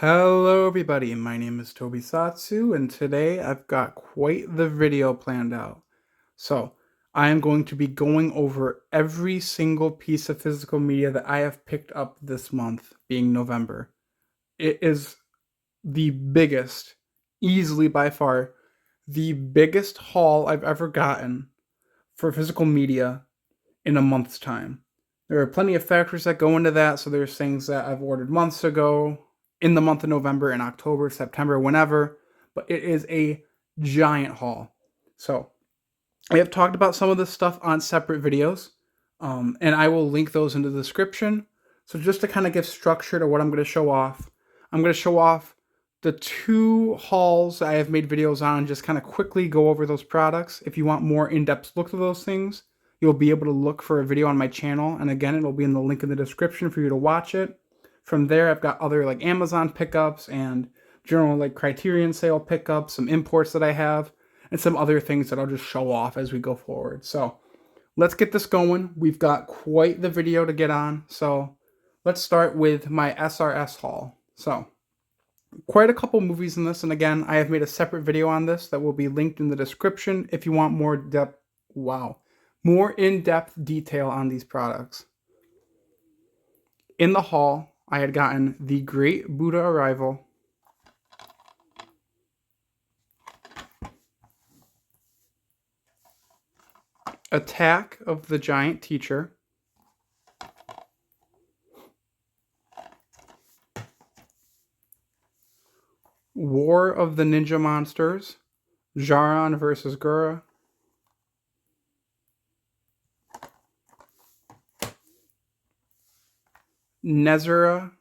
Hello everybody, my name is Tobisatsu and today I've got quite the video planned out. So, I am going to be going over every single piece of physical media that I have picked up this month, being November. It is the biggest, easily by far, the biggest haul I've ever gotten for physical media in a month's time. There are plenty of factors that go into that, so there's things that I've ordered months ago, in the month of November, in October, September, whenever, but it is a giant haul. So, I have talked about some of this stuff on separate videos, and I will link those in the description. So, just to kind of give structure to what I'm going to show off, I'm going to show off the two hauls I have made videos on and just kind of quickly go over those products. If you want more in-depth look at those things, you'll be able to look for a video on my channel, and again, it'll be in the link in the description for you to watch it. From there, I've got other like Amazon pickups and general like Criterion sale pickups, some imports that I have, and some other things that I'll just show off as we go forward. So let's get this going. We've got quite the video to get on. So let's start with my SRS haul. So quite a couple movies in this, and again, I have made a separate video on this that will be linked in the description if you want more more in-depth detail on these products. In the haul, I had gotten The Great Buddha Arrival, Attack of the Giant Teacher, War of the Ninja Monsters, Jaron vs. Gura, Nezura,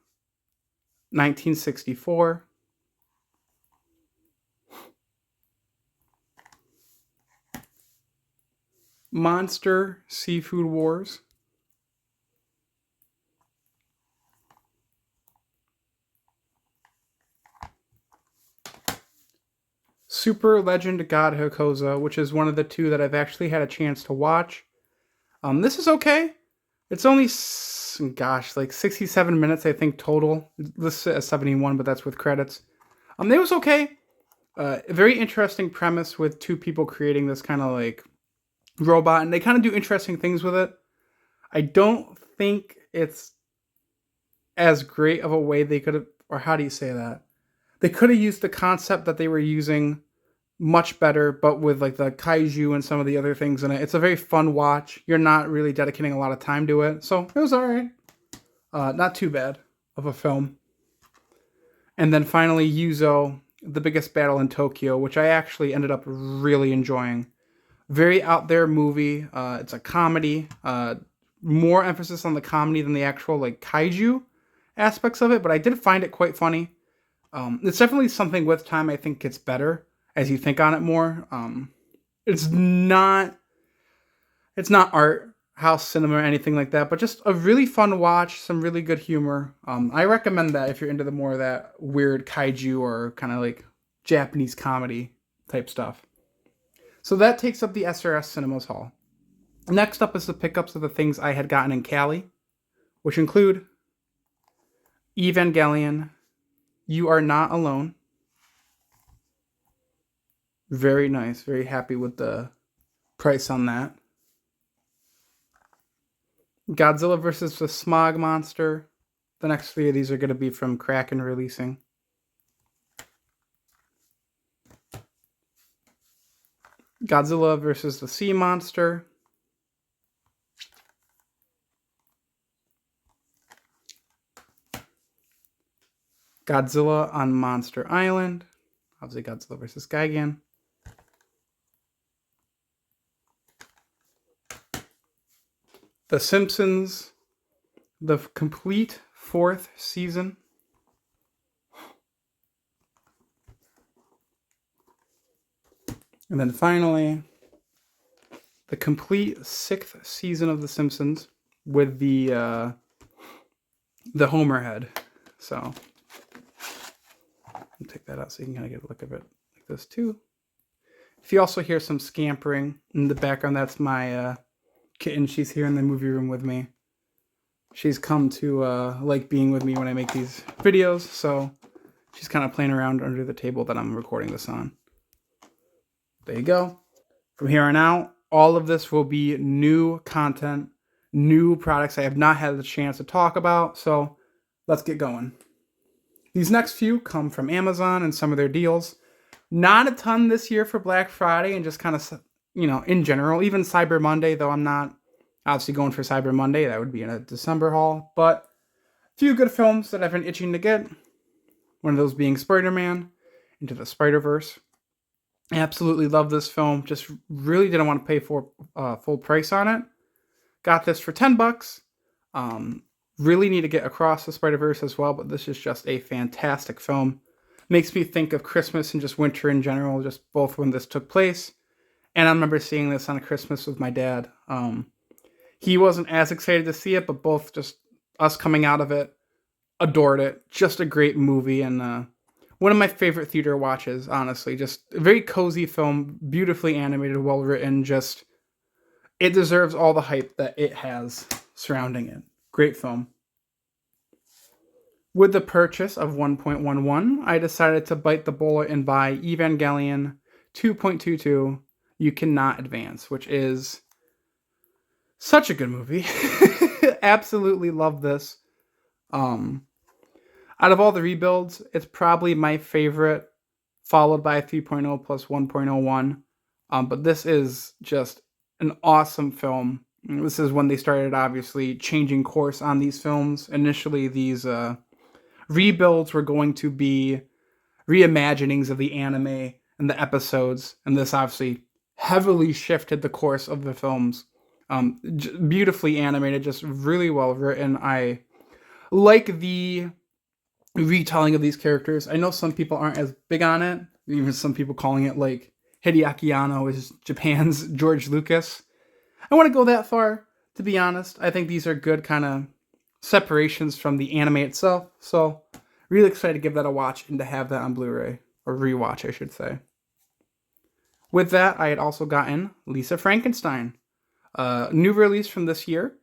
1964, Monster Seafood Wars, Super Legend God Hakosa, which is one of the two that I've actually had a chance to watch. This is okay. It's only, like 67 minutes, I think, total. Listed as 71, but that's with credits. It was okay. A very interesting premise with two people creating this kind of like robot, and they kind of do interesting things with it. I don't think it's as great of a way they could have, or how do you say that? They could have used the concept that they were using much better, but with like the kaiju and some of the other things in it. It's a very fun watch. You're not really dedicating a lot of time to it, so it was alright. Not too bad of a film. And then finally, Yuzo, The Biggest Battle in Tokyo, which I actually ended up really enjoying. Very out there movie. It's a comedy. More emphasis on the comedy than the actual like kaiju aspects of it, but I did find it quite funny. It's definitely something with time I think gets better as you think on it more. It's not art house cinema or anything like that, but just a really fun watch, some really good humor. I recommend that if you're into the more of that weird kaiju or kind of like Japanese comedy type stuff. So that takes up the SRS Cinemas haul. Next up is the pickups of the things I had gotten in Cali, which include Evangelion, You Are Not Alone. Very nice. Very happy with the price on that. Godzilla vs. the Smog Monster. The next three of these are going to be from Kraken Releasing. Godzilla vs. the Sea Monster. Godzilla on Monster Island. Obviously Godzilla vs. Gigan. The Simpsons, the complete 4th season. And then finally, the complete 6th season of The Simpsons with the Homer head. So I'll take that out so you can kind of get a look of it like this too. If you also hear some scampering in the background, that's my kitten. She's here in the movie room with me. She's come to like being with me when I make these videos, so She's kind of playing around under the table that I'm recording this on. There you go. From here on out, all of this will be new content, new products I have not had the chance to talk about, so let's get going. These next few come from Amazon and some of their deals. Not a ton this year for Black Friday and just kind of, in general, even Cyber Monday, though I'm not obviously going for Cyber Monday. That would be in a December haul, but a few good films that I've been itching to get. One of those being Spider-Man Into the Spider-Verse. I absolutely love this film. Just really didn't want to pay for full price on it. Got this for $10. Really need to get Across the Spider-Verse as well, but this is just a fantastic film. Makes me think of Christmas and just winter in general, just both when this took place. And I remember seeing this on Christmas with my dad. He wasn't as excited to see it, but both just us coming out of it, adored it. Just a great movie and one of my favorite theater watches, honestly. Just a very cozy film, beautifully animated, well written. Just, it deserves all the hype that it has surrounding it. Great film. With the purchase of 1.11, I decided to bite the bullet and buy Evangelion 2.22, You Cannot Advance, which is such a good movie. Absolutely love this. Out of all the rebuilds, it's probably my favorite, followed by 3.0 plus 1.01. But this is just an awesome film. This is when they started, obviously, changing course on these films. Initially, these rebuilds were going to be reimaginings of the anime and the episodes. And this obviously heavily shifted the course of the films. Beautifully animated, just really well written. I like the retelling of these characters. I know some people aren't as big on it, even some people calling it like Hideaki Anno is Japan's George Lucas. I want to go that far, to be honest. I think these are good kind of separations from the anime itself, so really excited to give that a watch and to have that on Blu-ray, or rewatch I should say. With that, I had also gotten Lisa Frankenstein, new release from this year.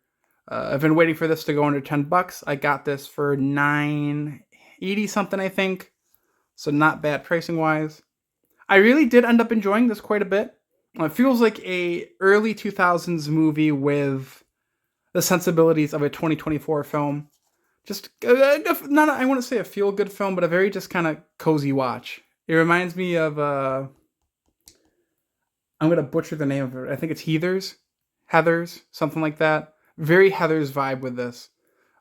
I've been waiting for this to go under $10. I got this for $9.80 something, I think. So not bad pricing wise. I really did end up enjoying this quite a bit. It feels like a early 2000s movie with the sensibilities of a 2024 film. Just not, I wouldn't say a feel-good film, but a very just kind of cozy watch. It reminds me of, I'm going to butcher the name of it. I think it's Heathers, something like that. Very Heathers vibe with this.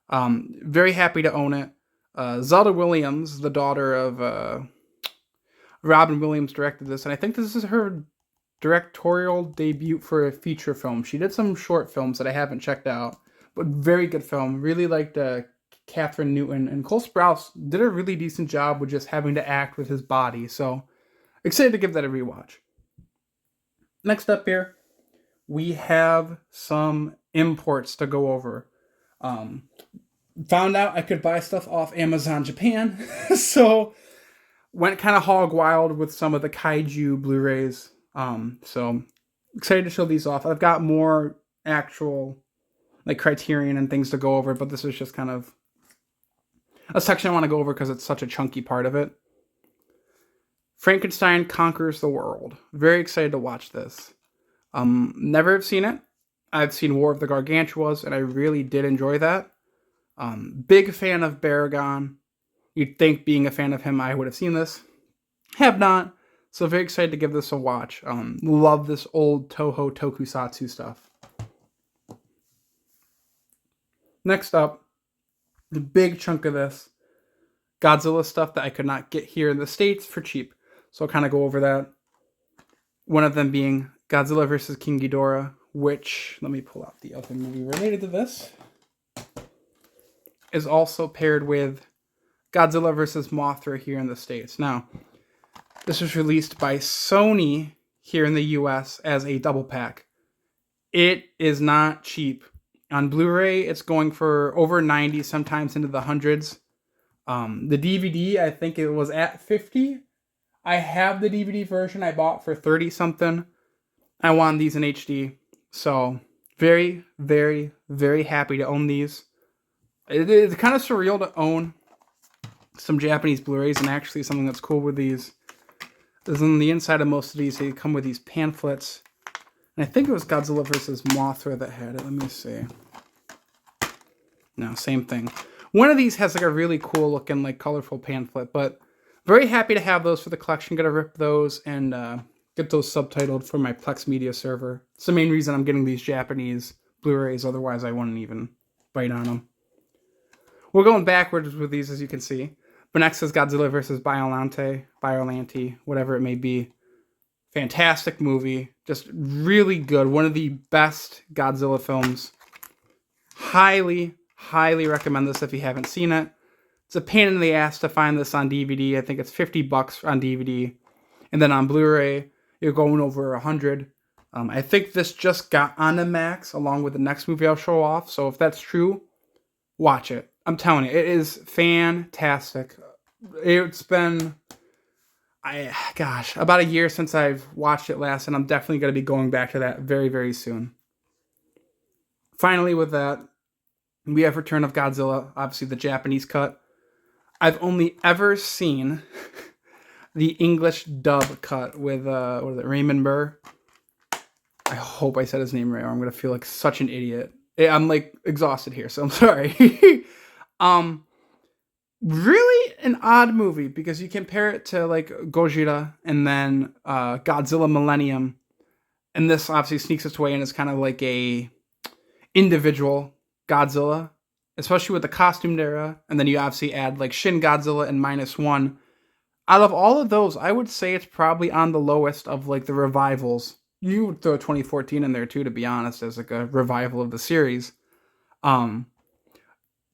Very happy to own it. Zelda Williams, the daughter of Robin Williams, directed this, and I think this is her directorial debut for a feature film. She did some short films that I haven't checked out, but very good film. Really liked Catherine Newton, and Cole Sprouse did a really decent job with just having to act with his body, so excited to give that a rewatch. Next up here, we have some imports to go over. Found out I could buy stuff off Amazon Japan, so went kind of hog wild with some of the Kaiju Blu-rays. So excited to show these off. I've got more actual like Criterion and things to go over, but this is just kind of a section I want to go over because it's such a chunky part of it. Frankenstein Conquers the World. Very excited to watch this. Never have seen it. I've seen War of the Gargantuas, and I really did enjoy that. Big fan of Baragon. You'd think, being a fan of him, I would have seen this. Have not. So very excited to give this a watch. Love this old Toho Tokusatsu stuff. Next up, the big chunk of this, Godzilla stuff that I could not get here in the States for cheap. So I'll kind of go over that. One of them being Godzilla vs. King Ghidorah, which, let me pull out the other movie related to this, is also paired with Godzilla vs. Mothra here in the States. Now, this was released by Sony here in the US as a double pack. It is not cheap. On Blu-ray, it's going for over 90, sometimes into the hundreds. The DVD, I think it was at 50. I have the DVD version I bought for 30 something. I want these in HD. So, very, very, very happy to own these. It's kind of surreal to own some Japanese Blu-rays, and actually something that's cool with these is on the inside of most of these, they come with these pamphlets. And I think it was Godzilla vs. Mothra that had it. Let me see. No, same thing. One of these has like a really cool looking, like colorful pamphlet, but very happy to have those for the collection. Gonna rip those and get those subtitled for my Plex Media server. It's the main reason I'm getting these Japanese Blu-rays, otherwise I wouldn't even bite on them. We're going backwards with these, as you can see. But next is Godzilla vs. Biollante, whatever it may be. Fantastic movie. Just really good. One of the best Godzilla films. Highly, highly recommend this if you haven't seen it. It's a pain in the ass to find this on DVD. I think it's $50 on DVD. And then on Blu-ray, you're going over $100. I think this just got on the Max along with the next movie I'll show off. So if that's true, watch it. I'm telling you, it is fantastic. It's been, about a year since I've watched it last, and I'm definitely going to be going back to that very, very soon. Finally, with that, we have Return of Godzilla, obviously the Japanese cut. I've only ever seen the English dub cut with, what is it, Raymond Burr? I hope I said his name right, or I'm going to feel like such an idiot. I'm like exhausted here, so I'm sorry. Really an odd movie because you compare it to like Gojira and then Godzilla Millennium, and this obviously sneaks its way in as kind of like a individual Godzilla, especially with the costumed era, and then you obviously add like Shin Godzilla and -1. Out of all of those, I would say it's probably on the lowest of like the revivals. You would throw 2014 in there too, to be honest, as like a revival of the series.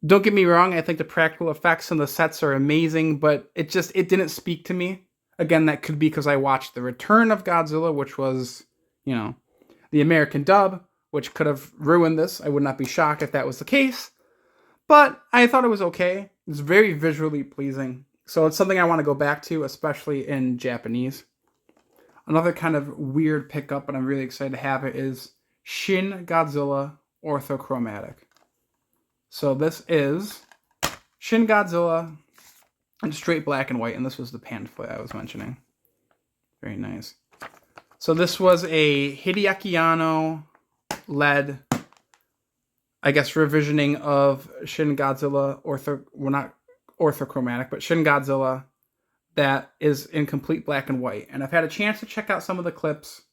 Don't get me wrong, I think the practical effects and the sets are amazing, but it didn't speak to me. Again, that could be because I watched The Return of Godzilla, which was, the American dub, which could have ruined this. I would not be shocked if that was the case. But I thought it was okay. It's very visually pleasing. So it's something I want to go back to, especially in Japanese. Another kind of weird pickup, and I'm really excited to have it, is Shin Godzilla Orthochromatic. So this is Shin Godzilla in straight black and white, and this was the pamphlet I was mentioning. Very nice. So this was a Hideaki Anno led, I guess, revisioning of Shin Godzilla not orthochromatic, but Shin Godzilla that is in complete black and white. And I've had a chance to check out some of the clips,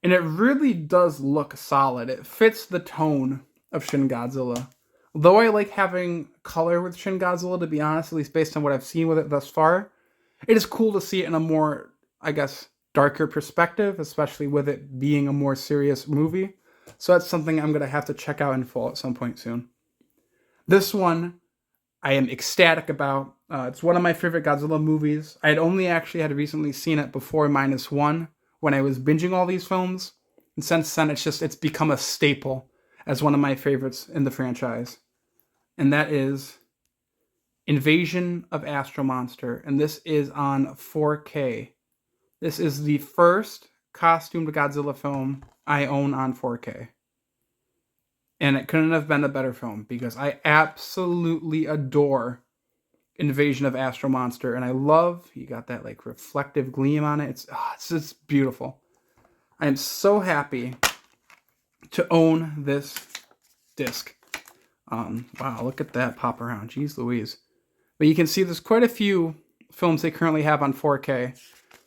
and it really does look solid. It fits the tone of Shin Godzilla. Though I like having color with Shin Godzilla, to be honest, at least based on what I've seen with it thus far, it is cool to see it in a more, I guess, darker perspective, especially with it being a more serious movie. So that's something I'm going to have to check out in full at some point soon. This one, I am ecstatic about. It's one of my favorite Godzilla movies. I had only actually had recently seen it before -1 when I was binging all these films. And since then, it's become a staple as one of my favorites in the franchise. And that is Invasion of Astro Monster. And this is on 4K. This is the first costumed Godzilla film I own on 4K. And it couldn't have been a better film because I absolutely adore Invasion of Astro Monster. And I love, you got that like reflective gleam on it. It's just beautiful. I am so happy to own this disc. Wow, look at that pop around. Jeez Louise. But you can see there's quite a few films they currently have on 4K.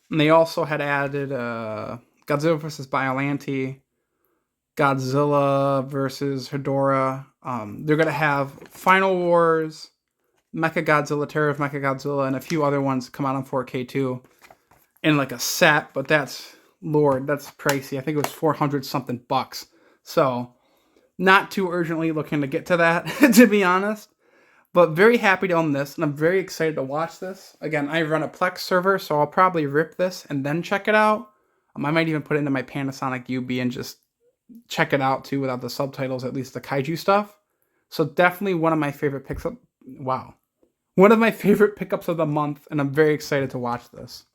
And they also had added Godzilla vs. Biollante, Godzilla vs. Hedorah. They're going to have Final Wars, Mechagodzilla, Terror of Mechagodzilla, and a few other ones come out on 4K too. In like a set, but that's pricey. I think it was 400 something bucks. So not too urgently looking to get to that, to be honest. But very happy to own this, and I'm very excited to watch this. Again, I run a Plex server, so I'll probably rip this and then check it out. I might even put it into my Panasonic UB and just check it out too without the subtitles, at least the kaiju stuff. So definitely one of my favorite picks up. Wow. One of my favorite pickups of the month, and I'm very excited to watch this.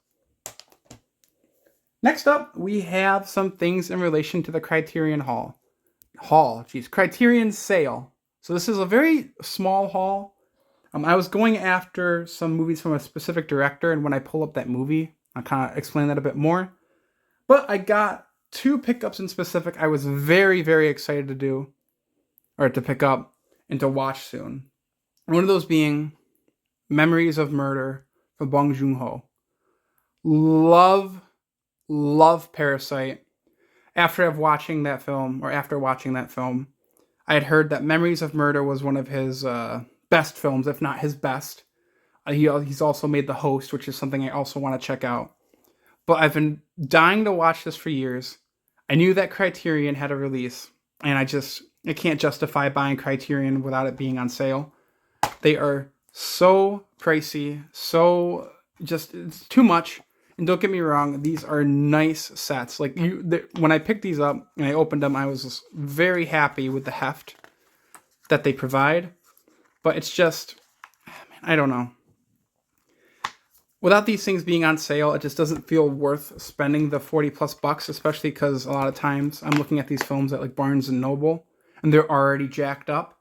Next up, we have some things in relation to the Criterion Criterion sale. So this is a very small haul. I was going after some movies from a specific director, and when I pull up that movie, I'll kind of explain that a bit more. But I got 2 pickups in specific I was very, very excited to do, or to pick up and to watch soon. One of those being Memories of Murder from Bong Joon-ho. Love Parasite. After watching that film, I had heard that Memories of Murder was one of his best films, if not his best. He's also made The Host, which is something I also want to check out. But I've been dying to watch this for years. I knew that Criterion had a release, and I can't justify buying Criterion without it being on sale. They are so pricey, it's too much. And don't get me wrong, these are nice sets. Like when I picked these up and I opened them, I was just very happy with the heft that they provide. But it's just, I don't know. Without these things being on sale, it just doesn't feel worth spending the $40+ especially because a lot of times I'm looking at these films at like Barnes and Noble and they're already jacked up.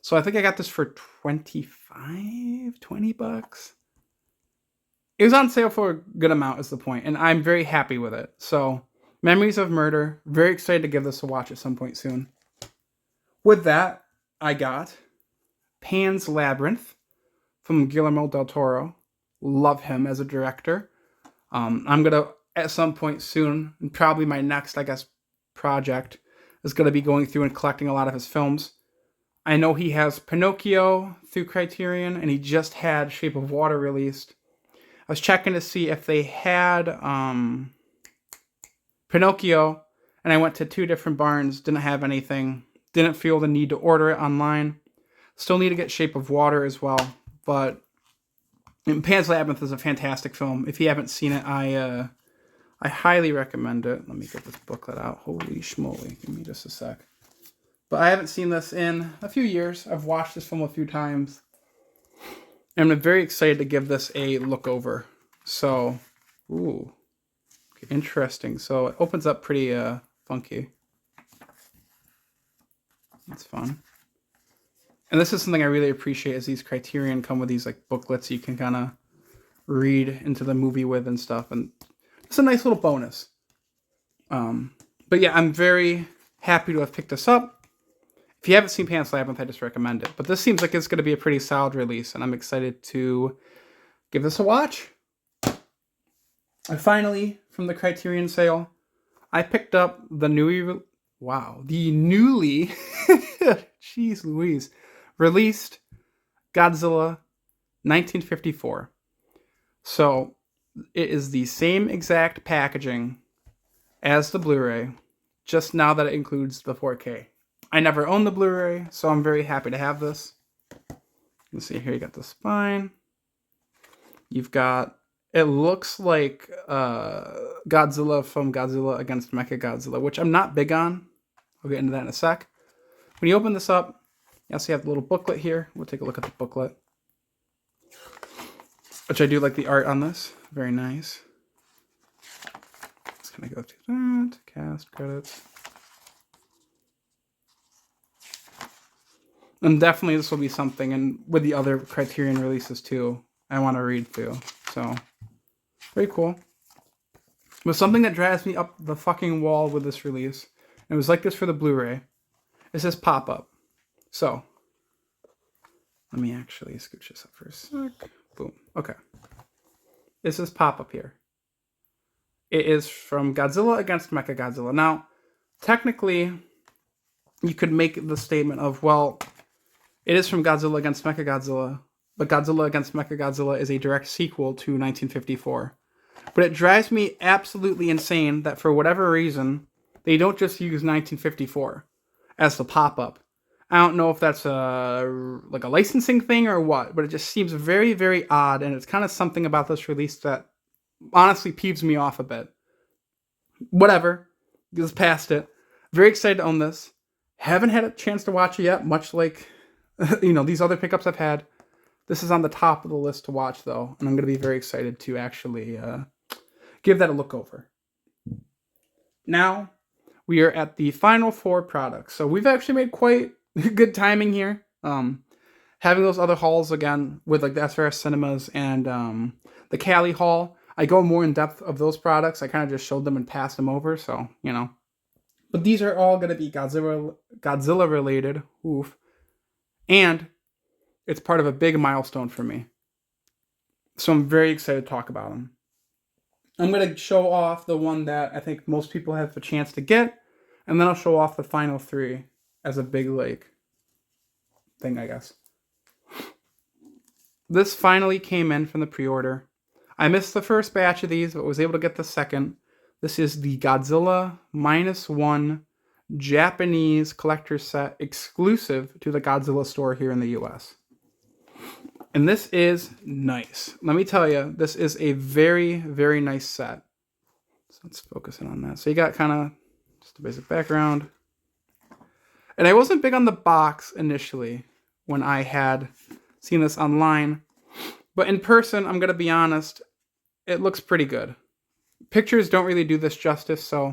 So I think I got this for $20. It was on sale for a good amount is the point, and I'm very happy with it. So Memories of Murder, very excited to give this a watch at some point soon. With that, I got Pan's Labyrinth from Guillermo del Toro. Love him as a director. I'm going to, at some point soon, and probably my next, project, is going to be going through and collecting a lot of his films. I know he has Pinocchio through Criterion, and he just had Shape of Water released. I was checking to see if they had Pinocchio, and I went to 2 different barns, didn't have anything, didn't feel the need to order it online. Still need to get Shape of Water as well, but Pan's Labyrinth is a fantastic film. If you haven't seen it, I highly recommend it. Let me get this booklet out. Holy schmoly. Give me just a sec. But I haven't seen this in a few years. I've watched this film a few times. And I'm very excited to give this a look over. So, ooh. Okay, interesting. So it opens up pretty funky. That's fun. And this is something I really appreciate is these Criterion come with these like booklets you can kind of read into the movie with and stuff. And it's a nice little bonus. But yeah, I'm very happy to have picked this up. If you haven't seen Pan's Labyrinth, I just recommend it. But this seems like it's going to be a pretty solid release, and I'm excited to give this a watch. And finally, from the Criterion sale, I picked up the newly, jeez Louise, released Godzilla 1954. So it is the same exact packaging as the Blu-ray, just now that it includes the 4K. I never owned the Blu-ray, so I'm very happy to have this. You can see here you got the spine. You've got, it looks like Godzilla from Godzilla against Mechagodzilla, which I'm not big on. I'll get into that in a sec. When you open this up, you also have the little booklet here. We'll take a look at the booklet, which I do like the art on this. Very nice. Just gonna go to that, cast credits. And definitely this will be something, and with the other Criterion releases too, I want to read through. So, very cool. But something that drives me up the fucking wall with this release, and it was like this for the Blu-ray, is this pop-up. So, let me actually scooch this up for a sec. Boom. Okay. It's this pop-up here. It is from Godzilla against Mechagodzilla. Now, technically, you could make the statement of, well, it is from Godzilla against Mechagodzilla, but Godzilla against Mechagodzilla is a direct sequel to 1954. But it drives me absolutely insane that for whatever reason, they don't just use 1954 as the pop-up. I don't know if that's a licensing thing or what, but it just seems very, very odd, and it's kind of something about this release that honestly peeves me off a bit. Whatever. Just past it. Very excited to own this. Haven't had a chance to watch it yet, much like these other pickups I've had. This is on the top of the list to watch, though, and I'm going to be very excited to actually give that a look over. Now, we are at the final 4 products. So we've actually made quite good timing here. having those other hauls again with like the SRS Cinemas and the Cali haul, I go more in depth of those products. I kind of just showed them and passed them over, so you know. But these are all going to be Godzilla related. Oof. And it's part of a big milestone for me. So I'm very excited to talk about them. I'm going to show off the one that I think most people have a chance to get, and then I'll show off the final 3 as a big like thing, I guess. This finally came in from the pre-order. I missed the first batch of these, but was able to get the second. This is the Godzilla -1 Japanese collector set exclusive to the Godzilla store here in the US. And this is nice. Let me tell you, this is a very, very nice set. So let's focus in on that. So you got kind of just a basic background. And I wasn't big on the box initially when I had seen this online. But in person, I'm going to be honest, it looks pretty good. Pictures don't really do this justice, so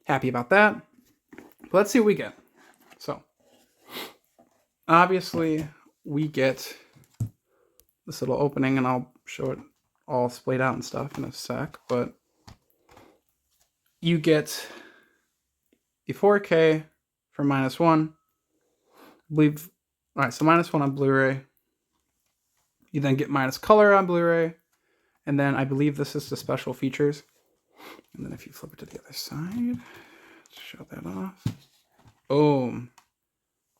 happy about that. But let's see what we get. So, obviously, we get this little opening, and I'll show it all splayed out and stuff in a sec, but you get the 4K for -1. I believe, all right, so -1 on Blu-ray. You then get -color on Blu-ray, and then I believe this is the special features. And then if you flip it to the other side, show that off. Boom.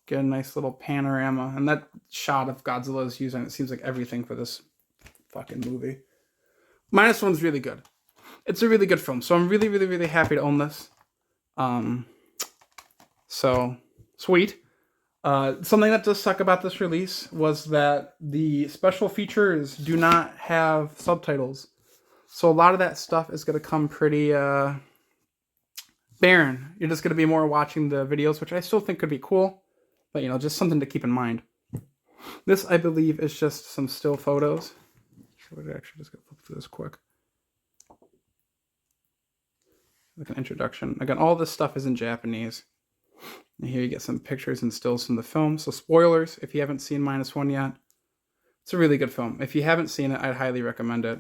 Get a nice little panorama. And that shot of Godzilla is using, it seems like everything for this fucking movie. -1's really good. It's a really good film. So I'm really, really, really happy to own this. So, sweet. Something that does suck about this release was that the special features do not have subtitles. So a lot of that stuff is going to come pretty barren. You're just going to be more watching the videos, which I still think could be cool. But, you know, just something to keep in mind. This, I believe, is just some still photos. So we're actually just going to flip through this quick. Like an introduction. Again, all this stuff is in Japanese. And here you get some pictures and stills from the film. So spoilers, if you haven't seen -1 yet. It's a really good film. If you haven't seen it, I'd highly recommend it.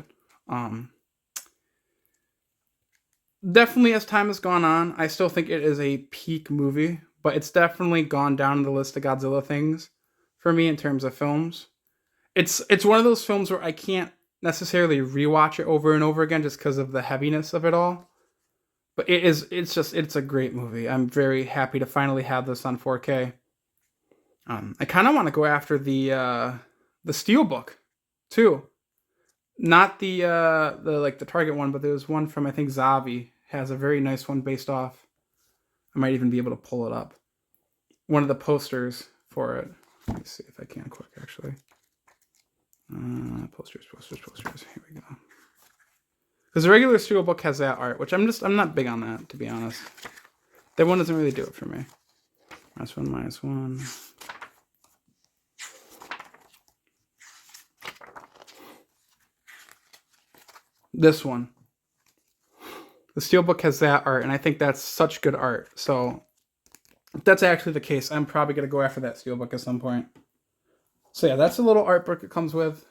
Definitely as time has gone on, I still think it is a peak movie, but it's definitely gone down the list of Godzilla things for me in terms of films. It's one of those films where I can't necessarily rewatch it over and over again just because of the heaviness of it all. But it's a great movie. I'm very happy to finally have this on 4K. I kind of want to go after the Steelbook too. Not the Target one, but there's one from I think Zavi has a very nice one based off. I might even be able to pull it up. One of the posters for it. Let me see if I can quick actually. Posters. Here we go. Because the regular Steelbook has that art, which I'm not big on that, to be honest. That one doesn't really do it for me. -1. This one. The Steelbook has that art, and I think that's such good art. So, if that's actually the case, I'm probably going to go after that Steelbook at some point. So yeah, that's a little art book it comes with.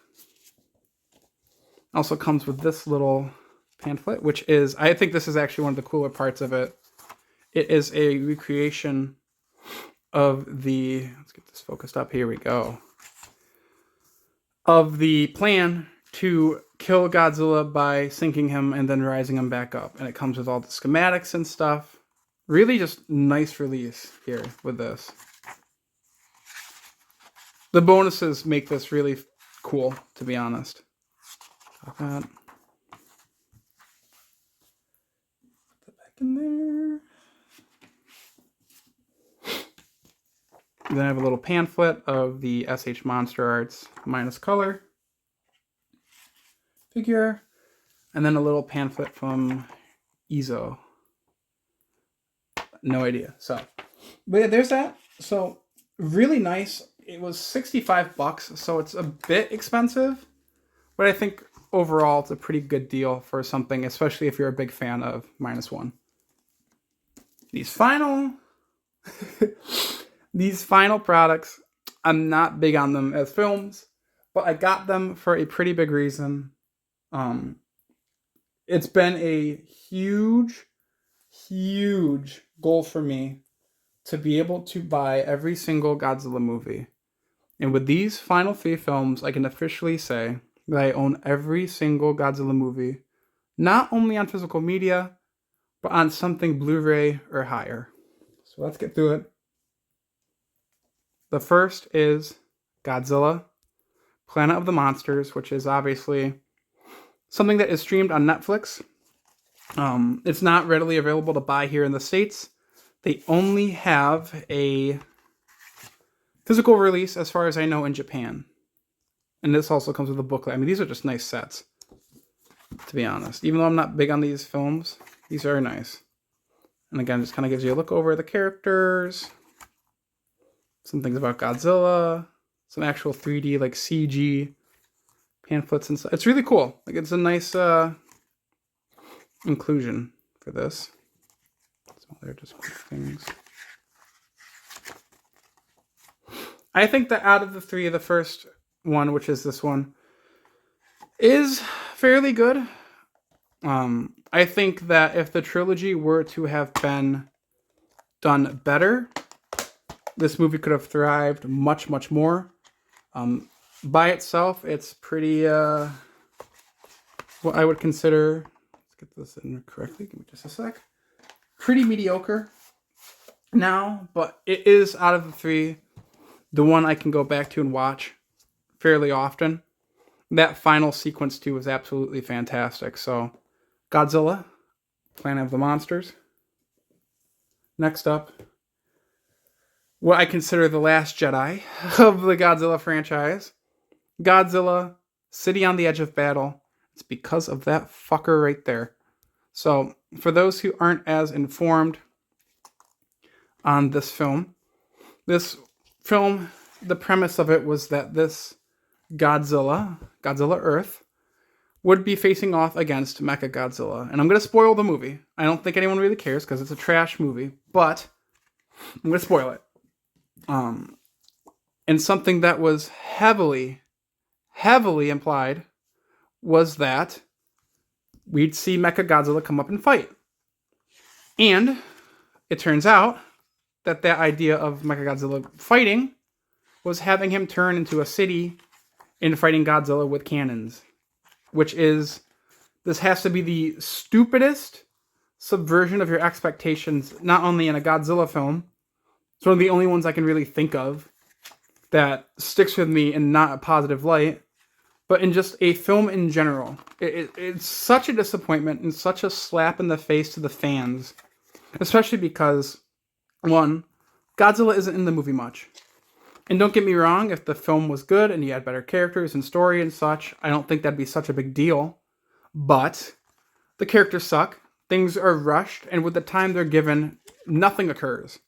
Also comes with this little pamphlet, which is, I think this is actually one of the cooler parts of it. It is a recreation of the, let's get this focused up, here we go, of the plan to kill Godzilla by sinking him and then rising him back up. And it comes with all the schematics and stuff. Really just nice release here with this. The bonuses make this really cool, to be honest. Got that. Put that back in there. Then I have a little pamphlet of the SH Monster Arts -color figure. And then a little pamphlet from Izo. No idea. So, but yeah, there's that. So, really nice. It was $65, so it's a bit expensive. But I think overall it's a pretty good deal for something, especially if you're a big fan of -1. These final products, I'm not big on them as films, but I got them for a pretty big reason. It's been a huge, huge goal for me to be able to buy every single Godzilla movie. And with these final 3 films, I can officially say that I own every single Godzilla movie, not only on physical media, but on something Blu-ray or higher. So let's get through it. The first is Godzilla, Planet of the Monsters, which is obviously something that is streamed on Netflix. It's not readily available to buy here in the States. They only have a physical release, as far as I know, in Japan. And this also comes with a booklet. I mean, these are just nice sets, to be honest. Even though I'm not big on these films, these are nice. And again, just kind of gives you a look over the characters, some things about Godzilla, some actual 3D, like CG pamphlets and stuff. It's really cool. Like, it's a nice inclusion for this. So they're just quick things. I think that out of the 3, the first one, which is this one, is fairly good. I think that if the trilogy were to have been done better, this movie could have thrived much, much more. By itself, it's pretty, what I would consider, let's get this in correctly, give me just a sec, pretty mediocre now, but it is, out of the 3, the one I can go back to and watch fairly often. That final sequence, too, was absolutely fantastic. So, Godzilla, Planet of the Monsters. Next up, what I consider the last Jedi of the Godzilla franchise. Godzilla, City on the Edge of Battle. It's because of that fucker right there. So, for those who aren't as informed on this film, the premise of it was that this Godzilla Earth, would be facing off against Mechagodzilla. And I'm going to spoil the movie. I don't think anyone really cares because it's a trash movie, but I'm going to spoil it. And something that was heavily implied was that we'd see Mechagodzilla come up and fight. And it turns out that idea of Mechagodzilla fighting was having him turn into a city and fighting Godzilla with cannons. Which is, this has to be the stupidest subversion of your expectations, not only in a Godzilla film, it's one of the only ones I can really think of that sticks with me in not a positive light, but in just a film in general. It's such a disappointment and such a slap in the face to the fans, especially because, one, Godzilla isn't in the movie much. And don't get me wrong, if the film was good and you had better characters and story and such, I don't think that'd be such a big deal. But the characters suck, things are rushed, and with the time they're given, nothing occurs.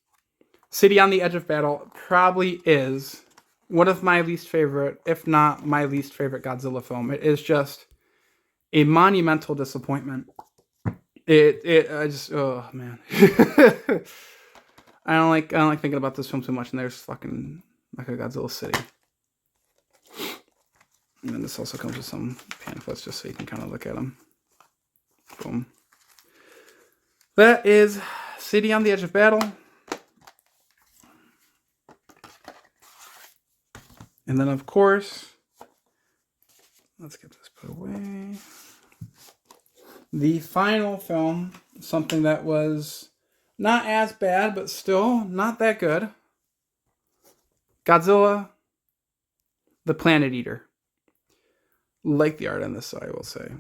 City on the Edge of Battle probably is one of my least favorite, if not my least favorite Godzilla film. It is just a monumental disappointment. Oh man. I don't like thinking about this film too much, and there's fucking Mechagodzilla City. And then this also comes with some pamphlets just so you can kind of look at them. Boom. That is City on the Edge of Battle. And then, of course, let's get this put away. The final film, something that was not as bad, but still not that good. Godzilla, the Planet Eater. Like the art on this, so I will say.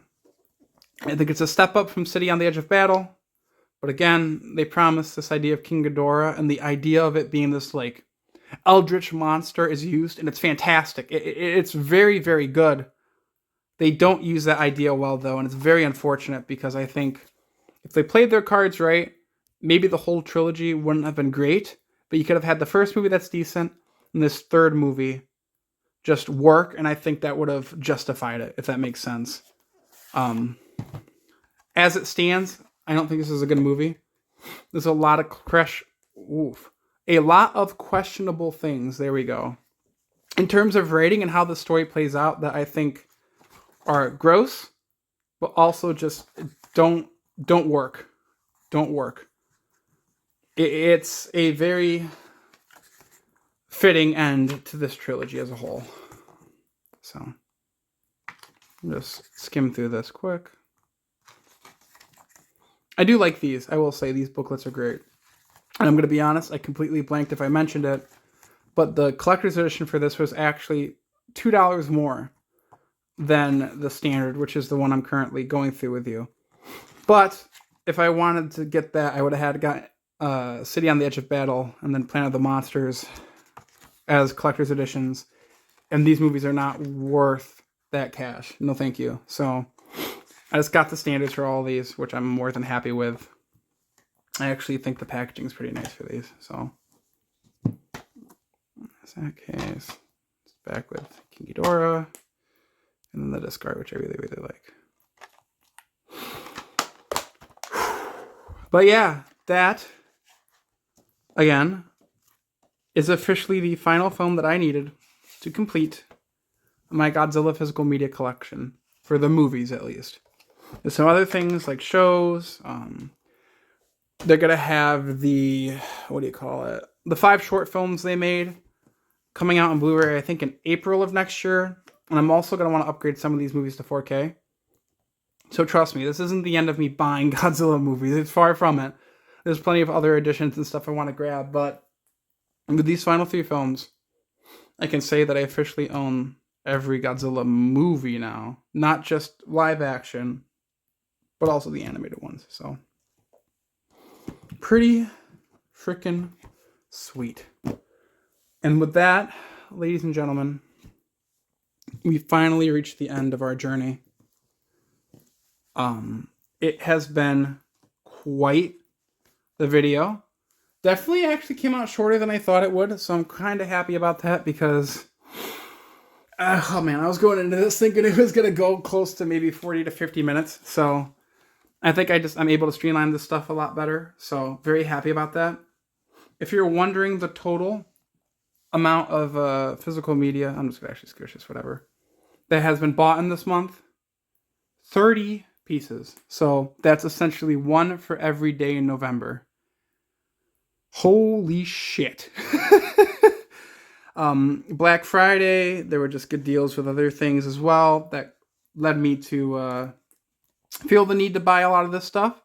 I think it's a step up from City on the Edge of Battle. But again, they promised this idea of King Ghidorah, and the idea of it being this, like, eldritch monster is used, and it's fantastic. It's very, very good. They don't use that idea well, though, and it's very unfortunate because I think if they played their cards right, maybe the whole trilogy wouldn't have been great, but you could have had the first movie that's decent, and this third movie just work, and I think that would have justified it, if that makes sense. As it stands, I don't think this is a good movie. There's a lot of questionable things. There we go. in terms of writing and how the story plays out, that I think are gross, but also just don't work. Don't work. It's a very fitting end to this trilogy as a whole. So, just skim through this quick. I do like these. I will say these booklets are great. And I'm going to be honest, I completely blanked if I mentioned it, but the collector's edition for this was actually $2 more than the standard, which is the one I'm currently going through with you. But if I wanted to get that, I would have got City on the Edge of Battle and then Planet of the Monsters as collector's editions. And these movies are not worth that cash. No, thank you. So I just got the standards for all these, which I'm more than happy with. I actually think the packaging is pretty nice for these. So that's that case. It's back with King Ghidorah. And then the discard, which I really, really like. But yeah, that, again, is officially the final film that I needed to complete my Godzilla physical media collection. For the movies, at least. There's some other things like shows. They're going to have the, the 5 short films they made coming out on Blu-ray, I think, in April of next year. And I'm also going to want to upgrade some of these movies to 4K. So trust me, this isn't the end of me buying Godzilla movies. It's far from it. There's plenty of other editions and stuff I want to grab. But with these final 3 films, I can say that I officially own every Godzilla movie now. Not just live action, but also the animated ones. So, pretty freaking sweet. And with that, ladies and gentlemen, we finally reached the end of our journey. It has been quite the video. Definitely actually came out shorter than I thought it would, so I'm kind of happy about that because, oh man, I was going into this thinking it was going to go close to maybe 40 to 50 minutes, so I think I'm able to streamline this stuff a lot better, so very happy about that. If you're wondering the total amount of physical media, I'm just going to actually squish this, whatever, that has been bought in this month, 30 pieces. So that's essentially 1 for every day in November. Holy shit. Black Friday, there were just good deals with other things as well that led me to feel the need to buy a lot of this stuff.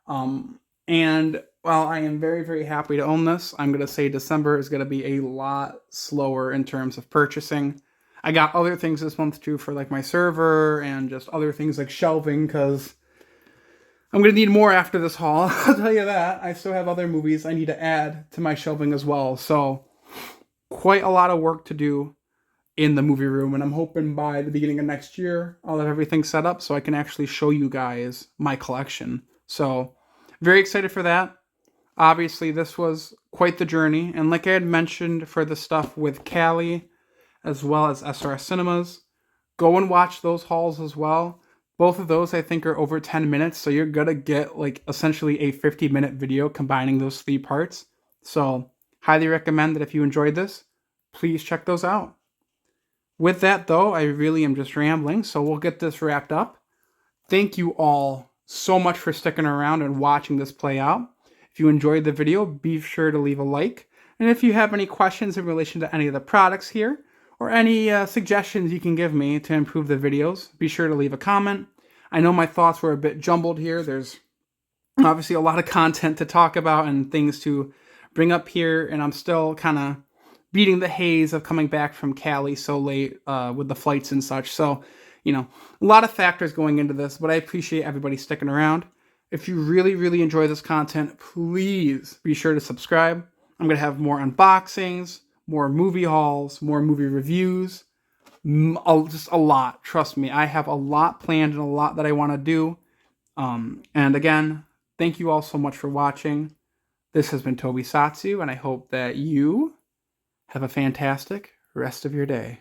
And while I am very, very happy to own this, I'm going to say December is going to be a lot slower in terms of purchasing. I got other things this month too for like my server and just other things like shelving because I'm going to need more after this haul. I'll tell you that. I still have other movies I need to add to my shelving as well. So quite a lot of work to do in the movie room. And I'm hoping by the beginning of next year, I'll have everything set up so I can actually show you guys my collection. So very excited for that. Obviously, this was quite the journey. And like I had mentioned for the stuff with Callie, as well as SRS Cinemas, go and watch those hauls as well. Both of those, I think, are over 10 minutes, so you're going to get, like, essentially a 50-minute video combining those 3 parts. So, highly recommend that if you enjoyed this, please check those out. With that, though, I really am just rambling, so we'll get this wrapped up. Thank you all so much for sticking around and watching this play out. If you enjoyed the video, be sure to leave a like. And if you have any questions in relation to any of the products here, or any suggestions you can give me to improve the videos, be sure to leave a comment. I know my thoughts were a bit jumbled here. There's obviously a lot of content to talk about and things to bring up here, and I'm still kind of beating the haze of coming back from Cali so late with the flights and such. So, you know, a lot of factors going into this, but I appreciate everybody sticking around. If you really, really enjoy this content, please be sure to subscribe. I'm going to have more unboxings, more movie hauls, more movie reviews, just a lot. Trust me, I have a lot planned and a lot that I want to do. And again, thank you all so much for watching. This has been Tobisatsu, and I hope that you have a fantastic rest of your day.